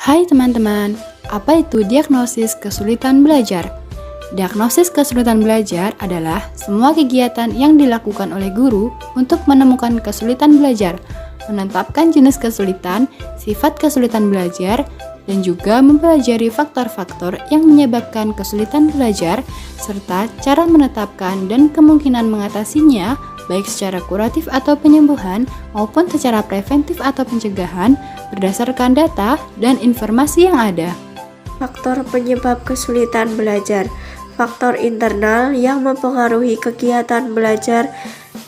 Hai teman-teman, apa itu diagnosis kesulitan belajar? Diagnosis kesulitan belajar adalah semua kegiatan yang dilakukan oleh guru untuk menemukan kesulitan belajar, menetapkan jenis kesulitan, sifat kesulitan belajar, dan juga mempelajari faktor-faktor yang menyebabkan kesulitan belajar, serta cara menetapkan dan kemungkinan mengatasinya, baik secara kuratif atau penyembuhan maupun secara preventif atau pencegahan berdasarkan data dan informasi yang ada. Faktor penyebab kesulitan belajar. Faktor internal yang mempengaruhi kegiatan belajar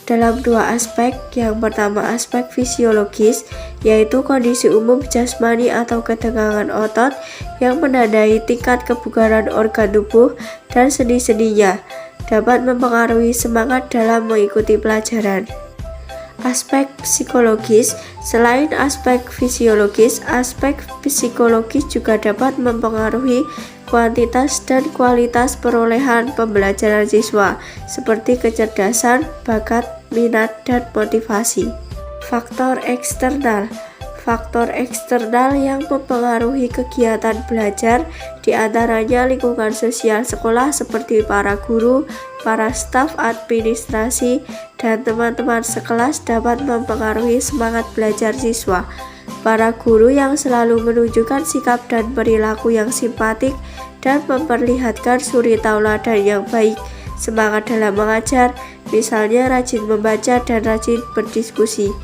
dalam dua aspek. Yang pertama aspek fisiologis, yaitu kondisi umum jasmani atau ketegangan otot yang menandai tingkat kebugaran organ tubuh dan sendi-sendinya, dapat mempengaruhi semangat dalam mengikuti pelajaran. Aspek psikologis. Selain aspek fisiologis, aspek psikologis juga dapat mempengaruhi kuantitas dan kualitas perolehan pembelajaran siswa, seperti kecerdasan, bakat, minat, dan motivasi. Faktor eksternal. Faktor eksternal yang mempengaruhi kegiatan belajar diantaranya lingkungan sosial sekolah seperti para guru, para staf administrasi, dan teman-teman sekelas dapat mempengaruhi semangat belajar siswa. Para guru yang selalu menunjukkan sikap dan perilaku yang simpatik dan memperlihatkan suri tauladan yang baik, semangat dalam mengajar, misalnya rajin membaca dan rajin berdiskusi,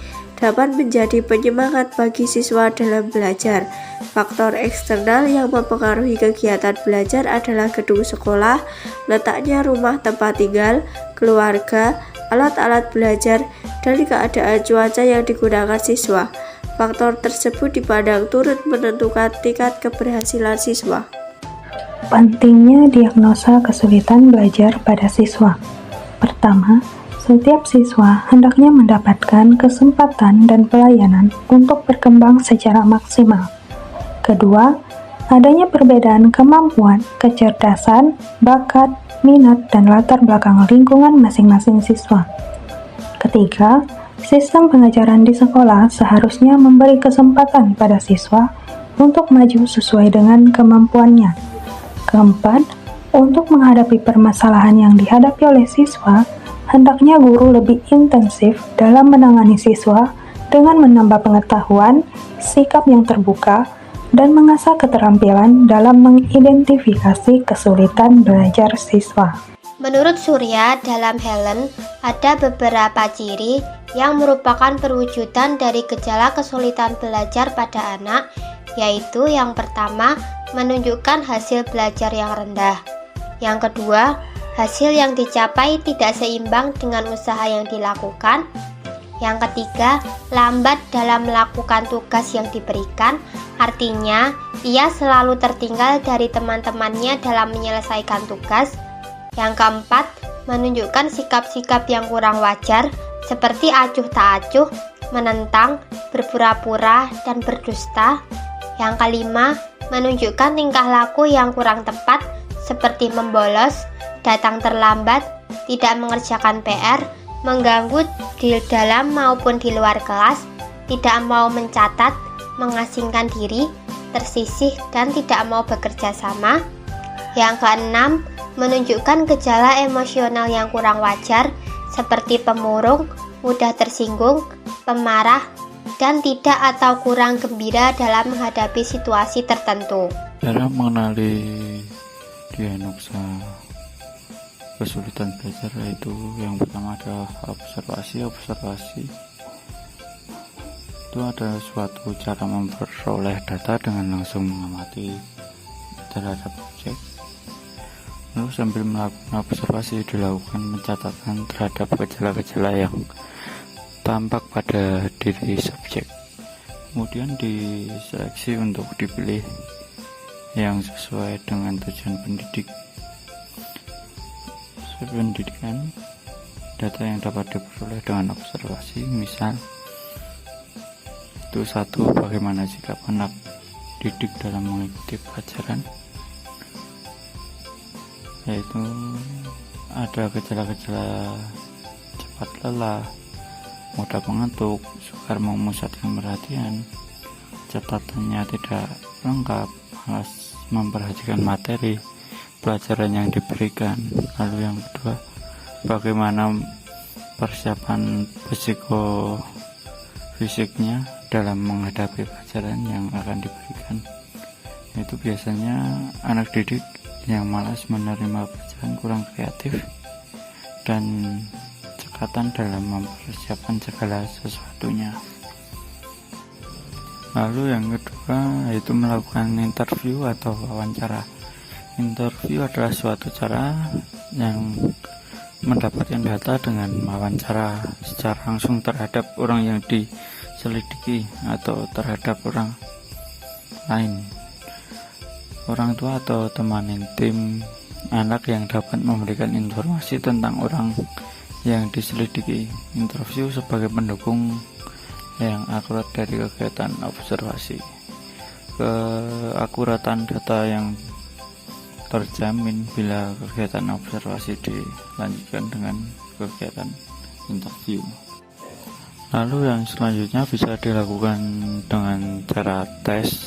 dapat menjadi penyemangat bagi siswa dalam belajar. Faktor eksternal yang mempengaruhi kegiatan belajar adalah gedung sekolah, letaknya rumah tempat tinggal, keluarga, alat-alat belajar, dan keadaan cuaca yang digunakan siswa. Faktor tersebut dipandang turut menentukan tingkat keberhasilan siswa. Pentingnya diagnosa kesulitan belajar pada siswa. Pertama, setiap siswa hendaknya mendapatkan kesempatan dan pelayanan untuk berkembang secara maksimal. Kedua, adanya perbedaan kemampuan, kecerdasan, bakat, minat, dan latar belakang lingkungan masing-masing siswa. Ketiga, sistem pengajaran di sekolah seharusnya memberi kesempatan pada siswa untuk maju sesuai dengan kemampuannya. Keempat, untuk menghadapi permasalahan yang dihadapi oleh siswa, hendaknya guru lebih intensif dalam menangani siswa dengan menambah pengetahuan, sikap yang terbuka, dan mengasah keterampilan dalam mengidentifikasi kesulitan belajar siswa. Menurut Surya, dalam Helen ada beberapa ciri yang merupakan perwujudan dari gejala kesulitan belajar pada anak, yaitu yang pertama, menunjukkan hasil belajar yang rendah. Yang kedua, hasil yang dicapai tidak seimbang dengan usaha yang dilakukan. Yang ketiga, lambat dalam melakukan tugas yang diberikan, artinya ia selalu tertinggal dari teman-temannya dalam menyelesaikan tugas. Yang keempat, menunjukkan sikap-sikap yang kurang wajar, seperti acuh tak acuh, menentang, berpura-pura, dan berdusta. Yang kelima, menunjukkan tingkah laku yang kurang tepat, seperti membolos, datang terlambat, tidak mengerjakan PR, mengganggu di dalam maupun di luar kelas, tidak mau mencatat, mengasingkan diri, tersisih, dan tidak mau bekerja sama. Yang keenam, menunjukkan gejala emosional yang kurang wajar, seperti pemurung, mudah tersinggung, pemarah, dan tidak atau kurang gembira dalam menghadapi situasi tertentu. Cara mengenali diagnosa kesulitan belajar itu yang pertama adalah observasi. Itu ada suatu cara memperoleh data dengan langsung mengamati terhadap objek, lalu sambil melakukan observasi dilakukan pencatatan terhadap gejala-gejala yang tampak pada diri subjek, kemudian diseleksi untuk dipilih yang sesuai dengan tujuan pendidikan. Data yang dapat diperoleh dengan observasi, misal itu satu, bagaimana sikap anak didik dalam mengikuti pelajaran, yaitu ada gejala-gejala cepat lelah, mudah mengantuk, sukar memusatkan perhatian, catatannya tidak lengkap, malas memperhatikan materi pelajaran yang diberikan. Lalu yang kedua, bagaimana persiapan psikofisiknya dalam menghadapi pelajaran yang akan diberikan. Itu biasanya anak didik yang malas menerima pelajaran, kurang kreatif, dan cekatan dalam mempersiapkan segala sesuatunya. Lalu yang kedua yaitu melakukan interview atau wawancara. Interview adalah suatu cara yang mendapatkan data dengan wawancara secara langsung terhadap orang yang diselidiki atau terhadap orang lain, orang tua atau teman intim anak yang dapat memberikan informasi tentang orang yang diselidiki. Interview sebagai pendukung yang akurat dari kegiatan observasi. Keakuratan data yang terjamin bila kegiatan observasi dilanjutkan dengan kegiatan interview. Lalu yang selanjutnya bisa dilakukan dengan cara tes,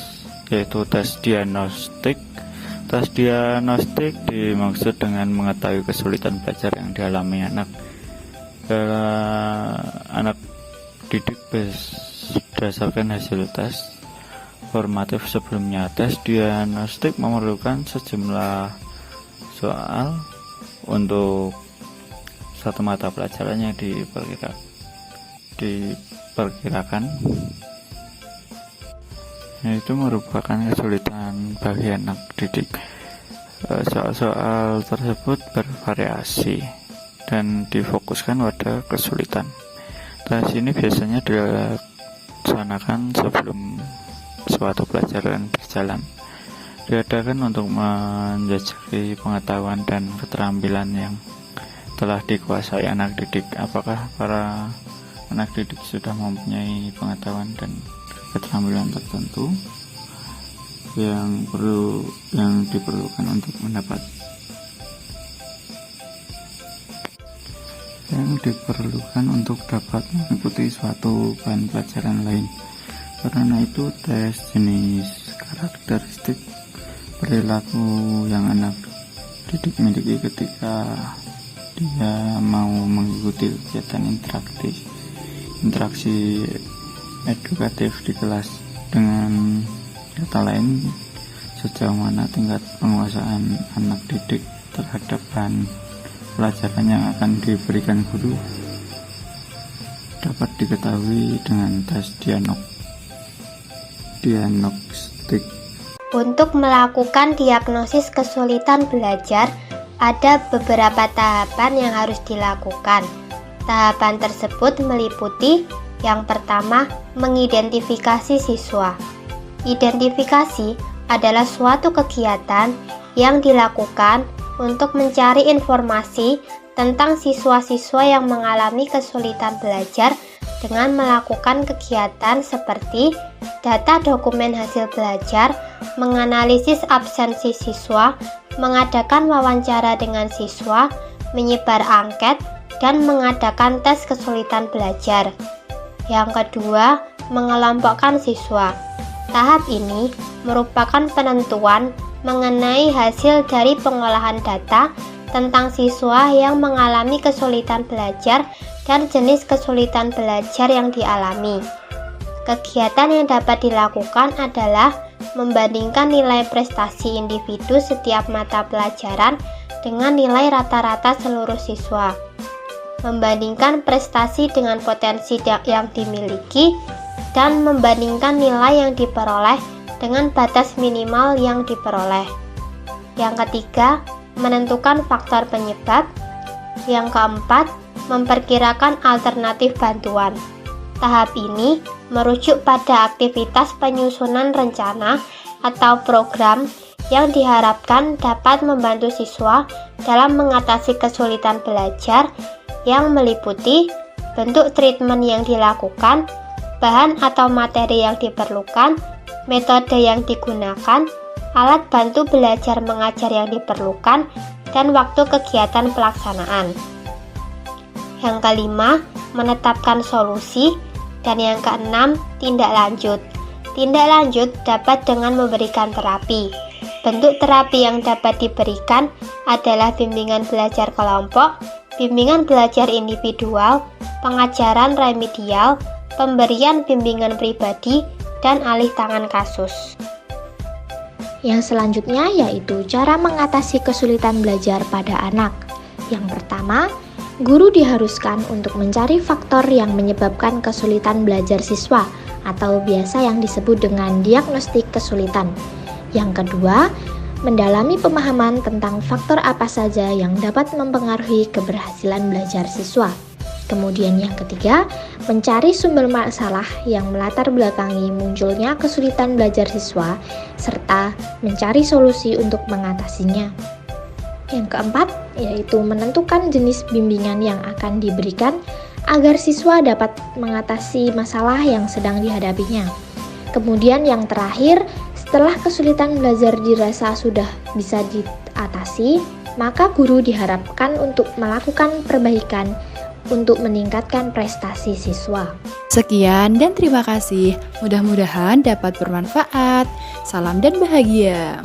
yaitu tes diagnostik. Tes diagnostik dimaksud dengan mengetahui kesulitan belajar yang dialami anak. Anak didik berdasarkan hasil tes formatif sebelumnya. Tes diagnostik memerlukan sejumlah soal untuk satu mata pelajaran yang diperkirakan, yaitu merupakan kesulitan bagi anak didik. Soal-soal tersebut bervariasi dan difokuskan pada kesulitan. Tes ini biasanya dilaksanakan sebelum suatu pelajaran berjalan. Diadakan untuk menjajaki pengetahuan dan keterampilan yang telah dikuasai anak didik. Apakah para anak didik sudah mempunyai pengetahuan dan keterampilan tertentu yang diperlukan untuk dapat mengikuti suatu bahan pelajaran lain. Karena itu, tes jenis karakteristik perilaku yang anak didik miliki ketika dia mau mengikuti kegiatan interaksi edukatif di kelas. Dengan kata lain, sejauh mana tingkat penguasaan anak didik terhadap bahan pelajaran yang akan diberikan guru dapat diketahui dengan tes diagnostik. Untuk melakukan diagnosis kesulitan belajar, ada beberapa tahapan yang harus dilakukan. Tahapan tersebut meliputi yang pertama, mengidentifikasi siswa. Identifikasi adalah suatu kegiatan yang dilakukan untuk mencari informasi tentang siswa-siswa yang mengalami kesulitan belajar dengan melakukan kegiatan seperti data dokumen hasil belajar, menganalisis absensi siswa, mengadakan wawancara dengan siswa, menyebar angket, dan mengadakan tes kesulitan belajar. Yang kedua, mengelompokkan siswa. Tahap ini merupakan penentuan mengenai hasil dari pengolahan data tentang siswa yang mengalami kesulitan belajar dan jenis kesulitan belajar yang dialami. Kegiatan yang dapat dilakukan adalah membandingkan nilai prestasi individu setiap mata pelajaran dengan nilai rata-rata seluruh siswa, membandingkan prestasi dengan potensi yang dimiliki, dan membandingkan nilai yang diperoleh dengan batas minimal yang diperoleh. Yang ketiga, menentukan faktor penyebab. Yang keempat, memperkirakan alternatif bantuan. Tahap ini merujuk pada aktivitas penyusunan rencana atau program yang diharapkan dapat membantu siswa dalam mengatasi kesulitan belajar, yang meliputi bentuk treatment yang dilakukan, bahan atau materi yang diperlukan, metode yang digunakan, alat bantu belajar mengajar yang diperlukan, dan waktu kegiatan pelaksanaan. Yang kelima, menetapkan solusi, dan yang keenam, tindak lanjut. Tindak lanjut dapat dengan memberikan terapi. Bentuk terapi yang dapat diberikan adalah bimbingan belajar kelompok, bimbingan belajar individual, pengajaran remedial, pemberian bimbingan pribadi, dan alih tangan kasus. Yang selanjutnya yaitu cara mengatasi kesulitan belajar pada anak. Yang pertama, guru diharuskan untuk mencari faktor yang menyebabkan kesulitan belajar siswa atau biasa yang disebut dengan diagnostik kesulitan. Yang kedua, mendalami pemahaman tentang faktor apa saja yang dapat mempengaruhi keberhasilan belajar siswa. Kemudian yang ketiga, mencari sumber masalah yang melatar belakangi munculnya kesulitan belajar siswa, serta mencari solusi untuk mengatasinya. Yang keempat, yaitu menentukan jenis bimbingan yang akan diberikan agar siswa dapat mengatasi masalah yang sedang dihadapinya. Kemudian yang terakhir, setelah kesulitan belajar dirasa sudah bisa diatasi, maka guru diharapkan untuk melakukan perbaikan untuk meningkatkan prestasi siswa. Sekian dan terima kasih. Mudah-mudahan dapat bermanfaat. Salam dan bahagia.